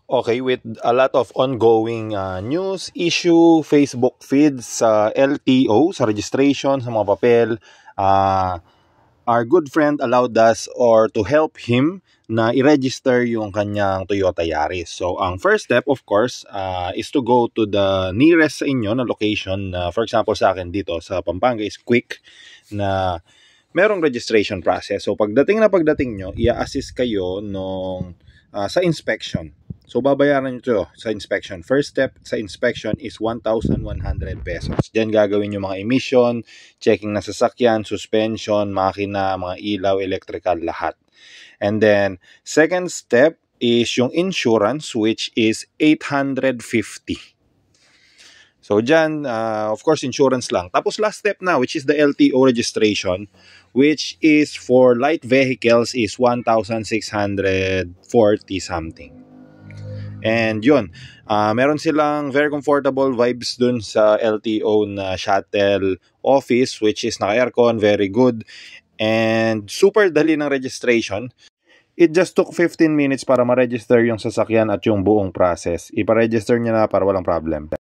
Okay, with a lot of ongoing news, issue, Facebook feeds sa LTO, sa registration, sa mga papel, our good friend allowed us or to help him na i-register yung kanyang Toyota Yaris. So, ang first step, of course, is to go to the nearest sa inyo na location. For example, sa akin dito sa Pampanga is Quick na merong registration process. So, pagdating nyo, i-assist kayo nung sa inspection. So, babayaran nyo ito sa inspection. First step sa inspection is 1,100 pesos. Diyan gagawin yung mga emission, checking na sasakyan, suspension, makina, mga ilaw, electrical, lahat. And then, second step is yung insurance, which is 850. So, dyan, of course, insurance lang. Tapos, last step na, which is the LTO registration, which is for light vehicles is 1,640 something. And yun, meron silang very comfortable vibes dun sa LTO na shuttle office, which is naka-aircon, very good. And super dali ng registration. It just took 15 minutes para ma-register yung sasakyan at yung buong process. Ipa-register niya na para walang problem.